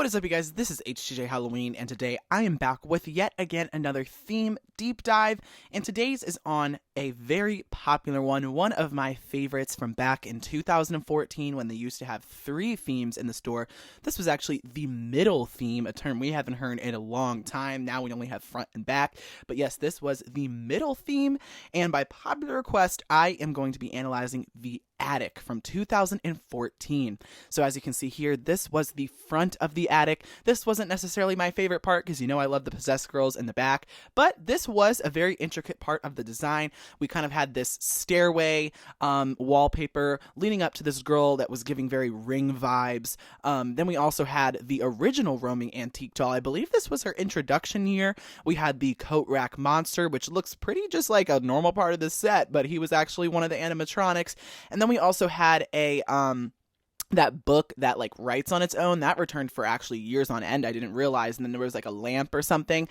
What is up, you guys? This is HTJ Halloween, and today I am back with yet again another theme deep dive, and today's is on a very popular one of my favorites from back in 2014 when they used to have 3 themes in the store. This was actually the middle theme, a term we haven't heard in a long time. Now we only have front and back, but yes, this was the middle theme, and by popular request, I am going to be analyzing the attic from 2014. So as you can see here, this was the front of the attic. This wasn't necessarily my favorite part because you know I love the possessed girls in the back, but this was a very intricate part of the design. We kind of had this stairway wallpaper leading up to this girl that was giving very Ring vibes. Then we also had the original roaming antique doll. I believe this was her introduction year. We had the coat rack monster, which looks pretty just like a normal part of the set, but he was actually one of the animatronics. And then we also had a that book that like writes on its own that returned for actually years on end. I didn't realize. And then there was like a lamp or something.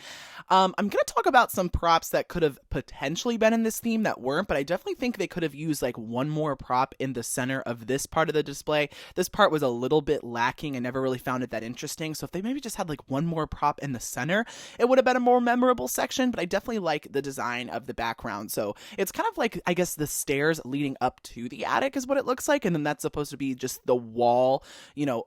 I'm going to talk about some props that could have potentially been in this theme that weren't, but I definitely think they could have used like one more prop in the center of this part of the display. This part was a little bit lacking. I never really found it that interesting. So if they maybe just had like one more prop in the center, it would have been a more memorable section, but I definitely like the design of the background. So it's kind of like, I guess, the stairs leading up to the attic is what it looks like. And then that's supposed to be just the wall, you know,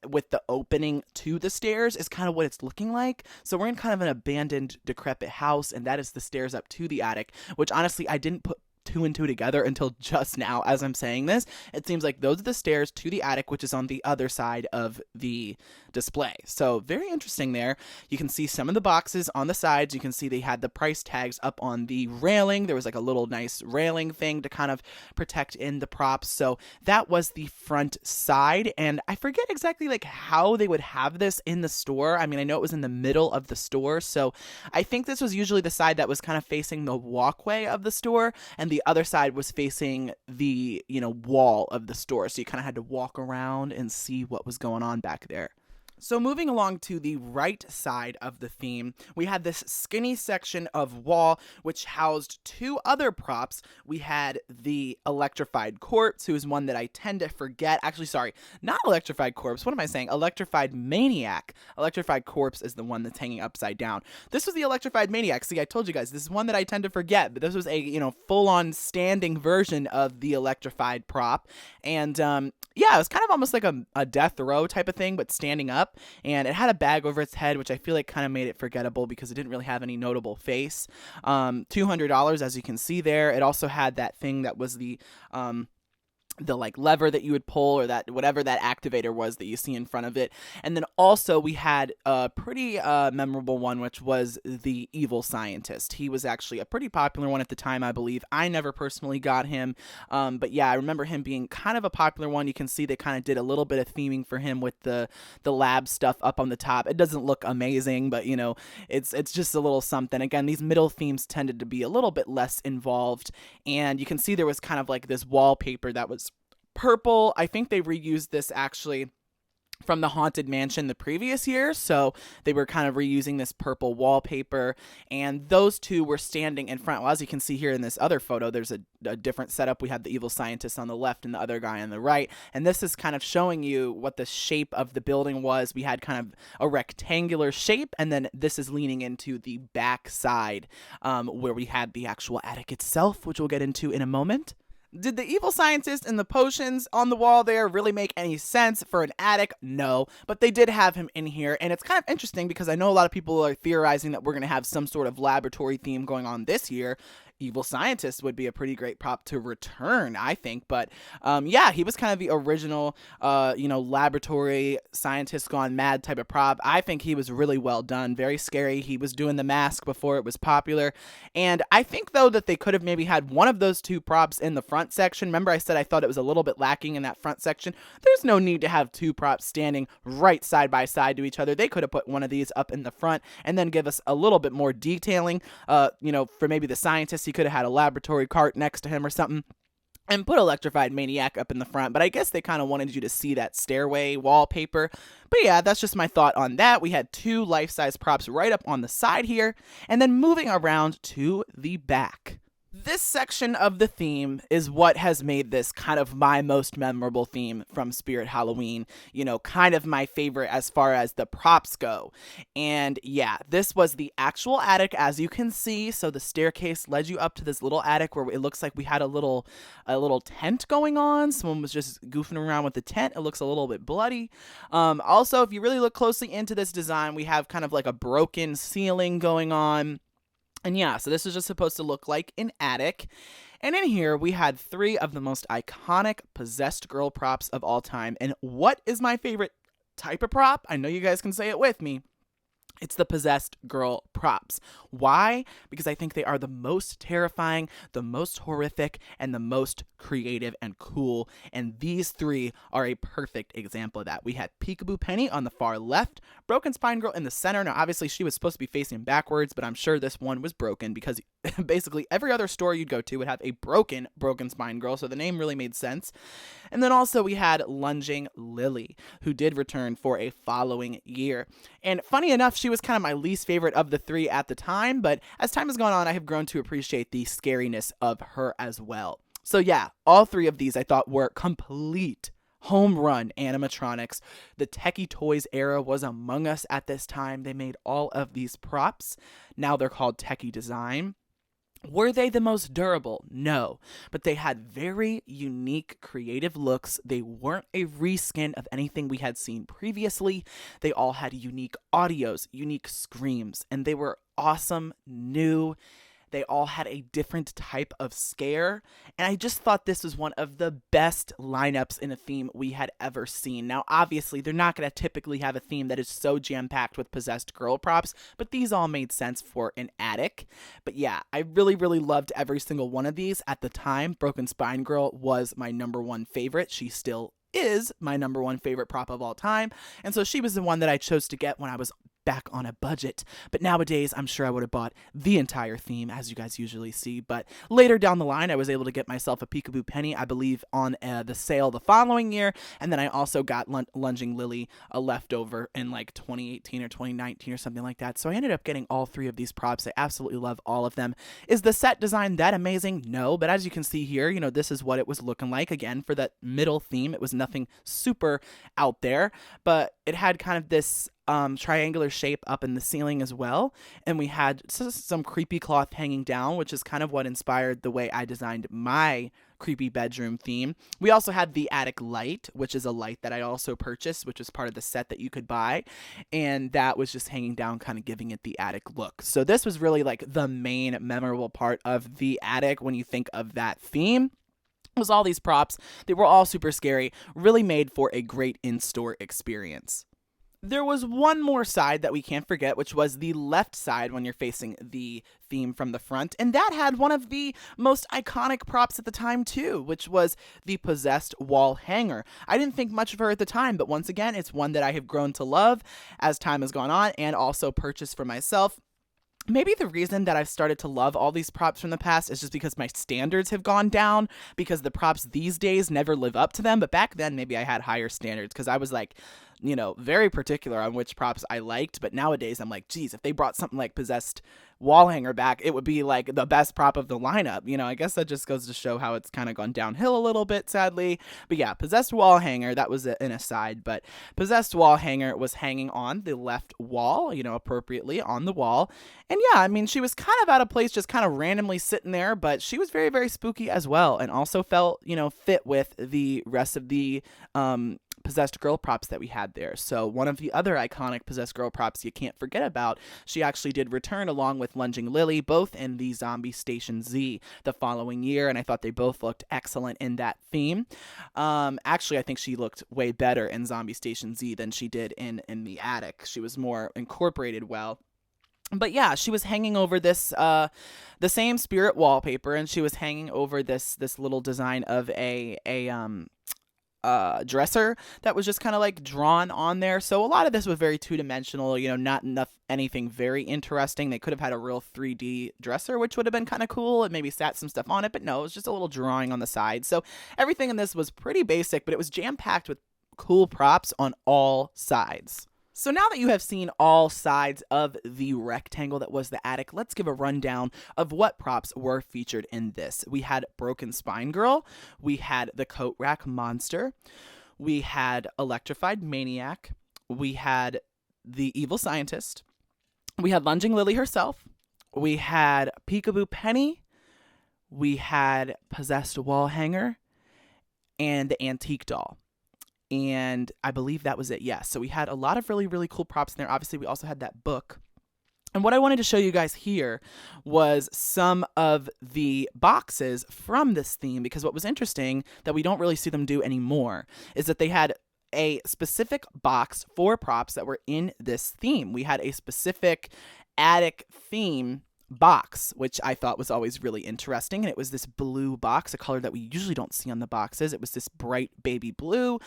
with the opening to the stairs is kind of what it's looking like. So we're in kind of an abandoned, decrepit house, and that is the stairs up to the attic, which honestly I didn't put 2 and 2 together until just now as I'm saying this. It seems like those are the stairs to the attic, which is on the other side of the display. So very interesting there. You can see some of the boxes on the sides. You can see they had the price tags up on the railing. There was like a little nice railing thing to kind of protect in the props. So that was the front side, and I forget exactly like how they would have this in the store. I mean, I know it was in the middle of the store, so I think this was usually the side that was kind of facing the walkway of the store, and the other side was facing the, you know, wall of the store. So you kind of had to walk around and see what was going on back there. So moving along to the right side of the theme, we had this skinny section of wall which housed 2 other props. We had the electrified corpse, who is one that I tend to forget. Actually, sorry, not electrified corpse. What am I saying? Electrified maniac. Electrified corpse is the one that's hanging upside down. This was the electrified maniac. See, I told you guys, this is one that I tend to forget, but this was a, you know, full-on standing version of the electrified prop. And yeah, it was kind of almost like a death row type of thing, but standing up. And it had a bag over its head, which I feel like kind of made it forgettable because it didn't really have any notable face. $200, as you can see there. It also had that thing that was the like lever that you would pull, or that whatever that activator was that you see in front of it. And then also we had a pretty memorable one, which was the evil scientist. He was actually a pretty popular one at the time, I believe. I never personally got him, but yeah, I remember him being kind of a popular one. You can see they kind of did a little bit of theming for him with the lab stuff up on the top. It doesn't look amazing, but you know, it's just a little something. Again, these middle themes tended to be a little bit less involved, and you can see there was kind of like this wallpaper that was purple. I think they reused this actually from the Haunted Mansion the previous year, so they were kind of reusing this purple wallpaper, and those 2 were standing in front. Well, as you can see here in this other photo, there's a different setup. We had the evil scientist on the left and the other guy on the right, and this is kind of showing you what the shape of the building was. We had kind of a rectangular shape, and then this is leaning into the back side where we had the actual attic itself, which we'll get into in a moment. Did the evil scientist and the potions on the wall there really make any sense for an attic? No, but they did have him in here, and it's kind of interesting because I know a lot of people are theorizing that we're going to have some sort of laboratory theme going on this year. Evil scientist would be a pretty great prop to return, I think. But yeah, he was kind of the original, you know, laboratory scientist gone mad type of prop. I think he was really well done, very scary. He was doing the mask before it was popular, and I think though that they could have maybe had one of those 2 props in the front section. Remember, I said I thought it was a little bit lacking in that front section. There's no need to have 2 props standing right side by side to each other. They could have put one of these up in the front and then give us a little bit more detailing. You know, for maybe the scientist, he could have had a laboratory cart next to him or something, and put Electrified Maniac up in the front. But I guess they kind of wanted you to see that stairway wallpaper. But yeah, that's just my thought on that. We had 2 life-size props right up on the side here, and then moving around to the back. This section of the theme is what has made this kind of my most memorable theme from Spirit Halloween, kind of my favorite as far as the props go. And yeah, this was the actual attic, as you can see. So the staircase led you up to this little attic where it looks like we had a little tent going on. Someone was just goofing around with the tent. It looks a little bit bloody. Also, if you really look closely into this design, we have kind of like a broken ceiling going on. And yeah, so this is just supposed to look like an attic. And in here, we had three of the most iconic possessed girl props of all time. And what is my favorite type of prop? I know you guys can say it with me. It's the possessed girl props. Why? Because I think they are the most terrifying, the most horrific, and the most creative and cool. And these three are a perfect example of that. We had Peekaboo Penny on the far left, Broken Spine Girl in the center. Now, obviously, she was supposed to be facing backwards, but I'm sure this one was broken because basically every other store you'd go to would have a broken Spine Girl, so the name really made sense. And then also we had Lunging Lily, who did return for a following year. And funny enough, she was kind of my least favorite of the three at the time, but as time has gone on, I have grown to appreciate the scariness of her as well. So yeah, all three of these I thought were complete home run animatronics. The Techie Toys era was among us at this time. They made all of these props. Now they're called Techie Design. Were they the most durable? No, but they had very unique creative looks. They weren't a reskin of anything we had seen previously. They all had unique audios, unique screams, and they were awesome, new. They all had a different type of scare, and I just thought this was one of the best lineups in a theme we had ever seen. Now, obviously, they're not going to typically have a theme that is so jam-packed with possessed girl props, but these all made sense for an attic. But yeah, I really, really loved every single one of these. At the time, Broken Spine Girl was my number one favorite. She still is my number one favorite prop of all time, and so she was the one that I chose to get when I was back on a budget. But nowadays, I'm sure I would have bought the entire theme, as you guys usually see. But later down the line, I was able to get myself a Peekaboo Penny, I believe, on the sale the following year. And then I also got Lunging Lily a leftover in like 2018 or 2019 or something like that. So I ended up getting all three of these props. I absolutely love all of them. Is the set design that amazing? No, but as you can see here, this is what it was looking like. Again, for that middle theme, it was nothing super out there, but it had kind of this triangular shape up in the ceiling as well, and we had some creepy cloth hanging down, which is kind of what inspired the way I designed my creepy bedroom theme. We also had the attic light, which is a light that I also purchased, which was part of the set that you could buy, and that was just hanging down, kind of giving it the attic look. So this was really like the main memorable part of the attic when you think of that theme. Was all these props. They were all super scary, really made for a great in-store experience. There was one more side that we can't forget, which was the left side when you're facing the theme from the front, and that had one of the most iconic props at the time too, which was the possessed wall hanger. I didn't think much of her at the time, but once again, it's one that I have grown to love as time has gone on and also purchased for myself. Maybe the reason that I've started to love all these props from the past is just because my standards have gone down, because the props these days never live up to them. But back then, maybe I had higher standards because I was like, very particular on which props I liked. But nowadays, I'm like, geez, if they brought something like possessed wall hanger back, it would be like the best prop of the lineup. I guess that just goes to show how it's kind of gone downhill a little bit, sadly. But yeah, possessed wall hanger, that was an aside, but possessed wall hanger was hanging on the left wall, appropriately on the wall. And yeah, I mean, she was kind of out of place, just kind of randomly sitting there, but she was very, very spooky as well, and also felt, fit with the rest of the possessed girl props that we had there. So one of the other iconic possessed girl props you can't forget about, she actually did return along with Lunging Lily, both in the Zombie Station Z the following year, and I thought they both looked excellent in that theme. Actually, I think she looked way better in Zombie Station Z than she did in the attic. She was more incorporated well. But yeah, she was hanging over this, the same spirit wallpaper, and she was hanging over this little design of a dresser that was just kind of like drawn on there. So a lot of this was very two-dimensional, not anything very interesting. They could have had a real 3D dresser, which would have been kind of cool, and maybe sat some stuff on it, but no, it was just a little drawing on the side. So everything in this was pretty basic, but it was jam-packed with cool props on all sides. So now that you have seen all sides of the rectangle that was the attic, let's give a rundown of what props were featured in this. We had Broken Spine Girl, we had the Coat Rack Monster, we had Electrified Maniac, we had the Evil Scientist, we had Lunging Lily herself, we had Peekaboo Penny, we had Possessed Wall Hanger, and the Antique Doll. And I believe that was it. Yes. So we had a lot of really, really cool props in there. Obviously, we also had that book. And what I wanted to show you guys here was some of the boxes from this theme, because what was interesting that we don't really see them do anymore is that they had a specific box for props that were in this theme. We had a specific attic theme box, which I thought was always really interesting. And it was this blue box, a color that we usually don't see on the boxes. It was this bright baby blue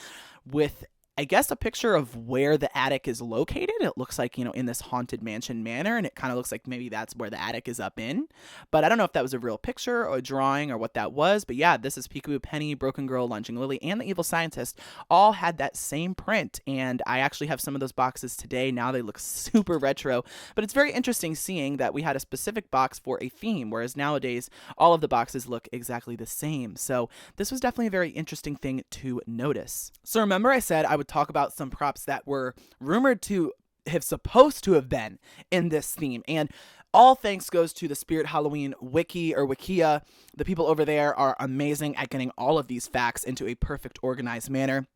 with, I guess, a picture of where the attic is located. It looks like, in this haunted mansion manner, and it kind of looks like maybe that's where the attic is up in. But I don't know if that was a real picture or a drawing or what that was. But yeah, this is Peekaboo Penny, Broken Girl, Lunging Lily, and the Evil Scientist all had that same print. And I actually have some of those boxes today. Now they look super retro. But it's very interesting seeing that we had a specific box for a theme, whereas nowadays all of the boxes look exactly the same. So this was definitely a very interesting thing to notice. So remember I said I would talk about some props that were rumored to have supposed to have been in this theme, and all thanks goes to the Spirit Halloween wiki or wikia. The people over there are amazing at getting all of these facts into a perfect organized manner.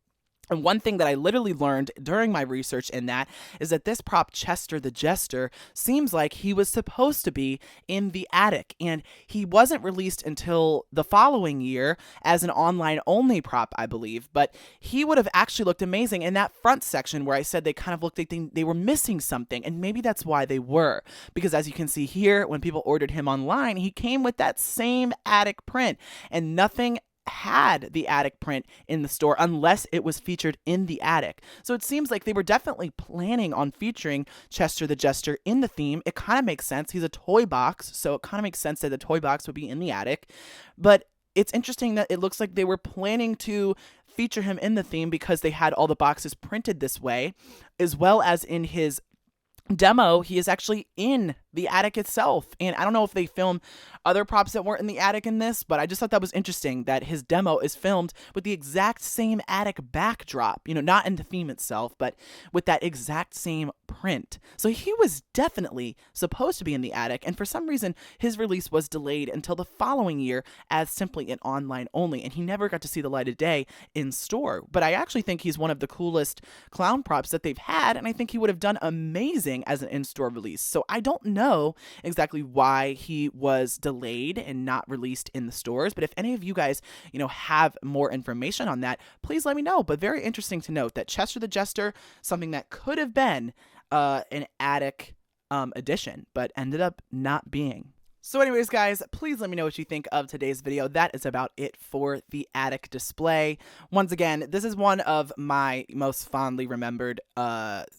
And one thing that I literally learned during my research in that is that this prop, Chester the Jester, seems like he was supposed to be in the attic. And he wasn't released until the following year as an online-only prop, I believe. But he would have actually looked amazing in that front section where I said they kind of looked like they were missing something. And maybe that's why they were. Because as you can see here, when people ordered him online, he came with that same attic print. And nothing had the attic print in the store unless it was featured in the attic. So it seems like they were definitely planning on featuring Chester the Jester in the theme. It kind of makes sense. He's a toy box, so it kind of makes sense that the toy box would be in the attic. But it's interesting that it looks like they were planning to feature him in the theme because they had all the boxes printed this way, as well as in his demo, he is actually in the attic itself. And I don't know if they filmed other props that weren't in the attic in this, but I just thought that was interesting that his demo is filmed with the exact same attic backdrop, not in the theme itself, but with that exact same print. So he was definitely supposed to be in the attic, and for some reason his release was delayed until the following year as simply an online only, and he never got to see the light of day in store. But I actually think he's one of the coolest clown props that they've had, and I think he would have done amazing as an in-store release. So I don't know exactly why he was delayed and not released in the stores, but if any of you guys, have more information on that, please let me know. But very interesting to note that Chester the Jester, something that could have been an attic edition, but ended up not being. So anyways, guys, please let me know what you think of today's video. That is about it for the attic display. Once again, this is one of my most fondly remembered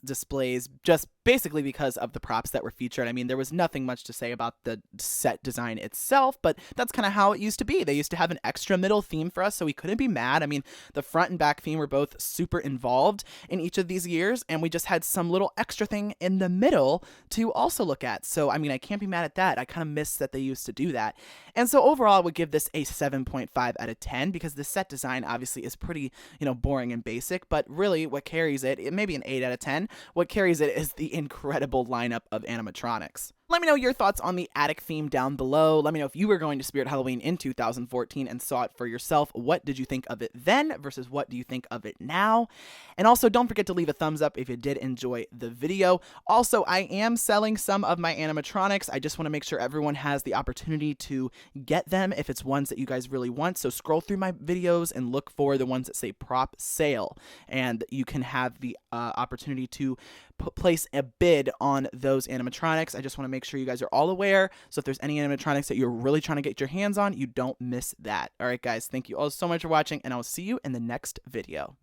displays, just basically because of the props that were featured. I mean, there was nothing much to say about the set design itself, but that's kind of how it used to be. They used to have an extra middle theme for us, so we couldn't be mad. I mean, the front and back theme were both super involved in each of these years, and we just had some little extra thing in the middle to also look at. So, I mean, I can't be mad at that. I kind of miss that they used to do that. And so overall, I would give this a 7.5 out of 10 because the set design obviously is pretty, boring and basic, but really what carries it may be an 8 out of 10. What carries it is the incredible lineup of animatronics. Let me know your thoughts on the attic theme down below. Let me know if you were going to Spirit Halloween in 2014 and saw it for yourself. What did you think of it then versus what do you think of it now? And also, don't forget to leave a thumbs up if you did enjoy the video. Also, I am selling some of my animatronics. I just want to make sure everyone has the opportunity to get them if it's ones that you guys really want. So scroll through my videos and look for the ones that say prop sale, and you can have the opportunity to place a bid on those animatronics. I just want to make sure you guys are all aware. So if there's any animatronics that you're really trying to get your hands on, you don't miss that. All right, guys, thank you all so much for watching, and I'll see you in the next video.